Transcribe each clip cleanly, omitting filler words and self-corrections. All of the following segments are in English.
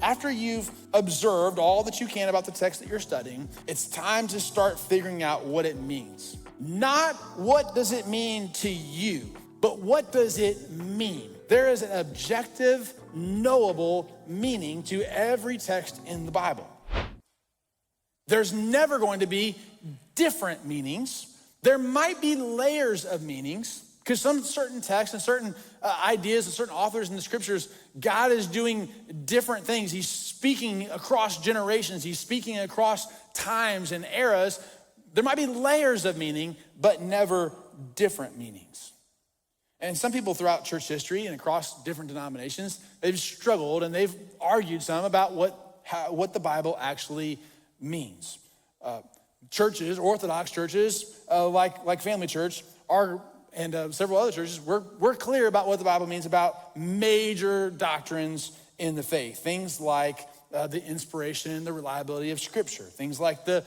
after you've observed all that you can about the text that you're studying, it's time to start figuring out what it means. Not what does it mean to you, but what does it mean? There is an objective, knowable meaning to every text in the Bible. There's never going to be different meanings. There might be layers of meanings, because some certain texts and certain ideas and certain authors in the scriptures, God is doing different things. He's speaking across generations. He's speaking across times and eras. There might be layers of meaning, but never different meanings. And some people throughout church history and across different denominations, they've struggled and they've argued some about what the Bible actually means. Churches, Orthodox churches, like Family Church, and several other churches, we're clear about what the Bible means about major doctrines in the faith. Things like the inspiration and the reliability of Scripture. Things like the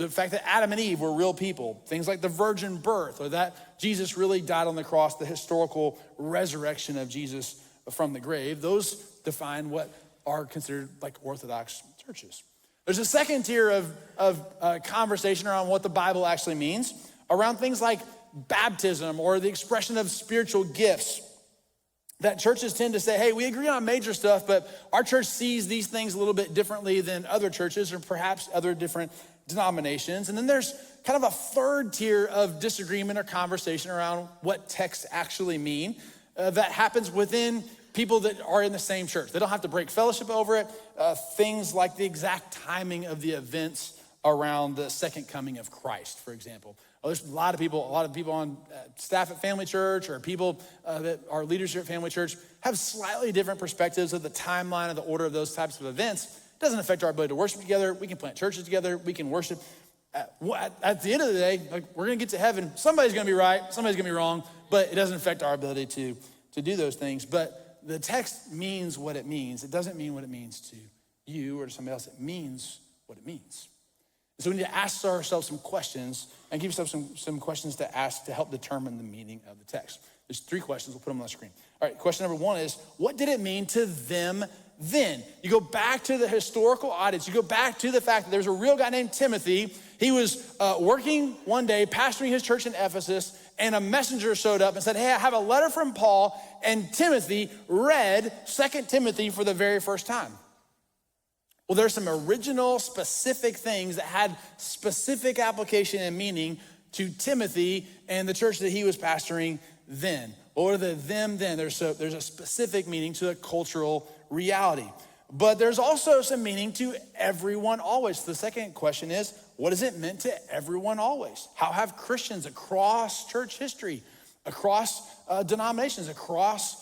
fact that Adam and Eve were real people. Things like the virgin birth, or that Jesus really died on the cross, the historical resurrection of Jesus from the grave. Those define what are considered like Orthodox churches. There's a second tier of conversation around what the Bible actually means, around things like baptism or the expression of spiritual gifts, that churches tend to say, hey, we agree on major stuff, but our church sees these things a little bit differently than other churches or perhaps other different denominations. And then there's kind of a third tier of disagreement or conversation around what texts actually mean that happens within people that are in the same church. They don't have to break fellowship over it. Things like the exact timing of the events around the second coming of Christ, for example. There's a lot of people on staff at Family Church or people that are leadership at Family Church have slightly different perspectives of the timeline of the order of those types of events. It doesn't affect our ability to worship together. We can plant churches together. We can worship. At the end of the day, we're gonna get to heaven. Somebody's gonna be right, somebody's gonna be wrong, but it doesn't affect our ability to do those things. But the text means what it means. It doesn't mean what it means to you or to somebody else. It means what it means. So we need to ask ourselves some questions and give yourself some questions to ask to help determine the meaning of the text. There's 3 questions, we'll put them on the screen. All right, question number 1 is, what did it mean to them then? You go back to the historical audience. You go back to the fact that there's a real guy named Timothy. He was working one day, pastoring his church in Ephesus, and a messenger showed up and said, hey, I have a letter from Paul, and Timothy read 2 Timothy for the very first time. Well, there's some original specific things that had specific application and meaning to Timothy and the church that he was pastoring then. Or the them then, there's a specific meaning to a cultural reality. But there's also some meaning to everyone always. The second question is, what is it meant to everyone always? How have Christians across church history, across denominations, across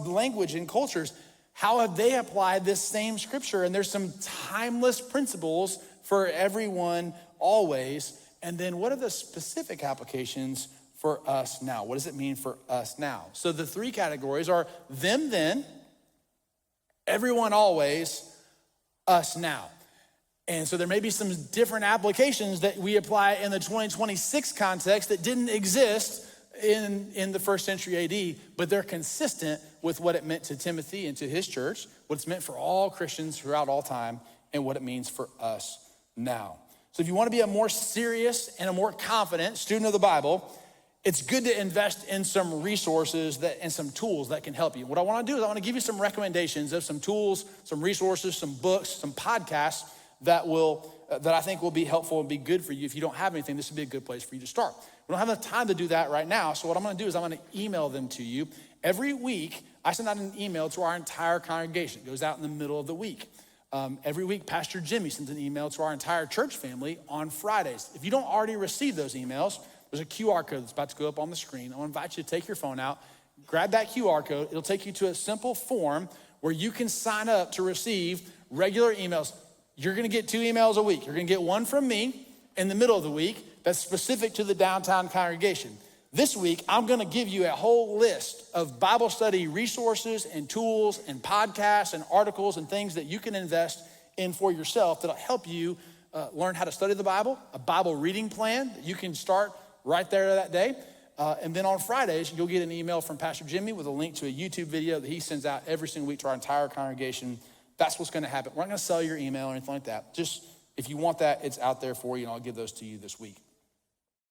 language and cultures, how have they applied this same scripture? And there's some timeless principles for everyone always. And then what are the specific applications for us now? What does it mean for us now? So the 3 categories are them then, everyone always, us now. And so there may be some different applications that we apply in the 2026 context that didn't exist in the first century AD, but they're consistent with what it meant to Timothy and to his church, what it's meant for all Christians throughout all time, and what it means for us now. So if you want to be a more serious and a more confident student of the Bible, it's good to invest in some resources and some tools that can help you. What I want to do is I want to give you some recommendations of some tools, some resources, some books, some podcasts that I think will be helpful and be good for you. If you don't have anything, this would be a good place for you to start. We don't have enough time to do that right now. So what I'm gonna do is I'm gonna email them to you. Every week, I send out an email to our entire congregation. It goes out in the middle of the week. Every week, Pastor Jimmy sends an email to our entire church family on Fridays. If you don't already receive those emails, there's a QR code that's about to go up on the screen. I wanna invite you to take your phone out, grab that QR code. It'll take you to a simple form where you can sign up to receive regular emails. You're gonna get 2 emails a week. You're gonna get one from me in the middle of the week that's specific to the downtown congregation. This week, I'm gonna give you a whole list of Bible study resources and tools and podcasts and articles and things that you can invest in for yourself that'll help you learn how to study the Bible, a Bible reading plan that you can start right there that day, And then on Fridays, you'll get an email from Pastor Jimmy with a link to a YouTube video that he sends out every single week to our entire congregation. That's what's gonna happen. We're not gonna sell your email or anything like that. Just if you want that, it's out there for you, and I'll give those to you this week.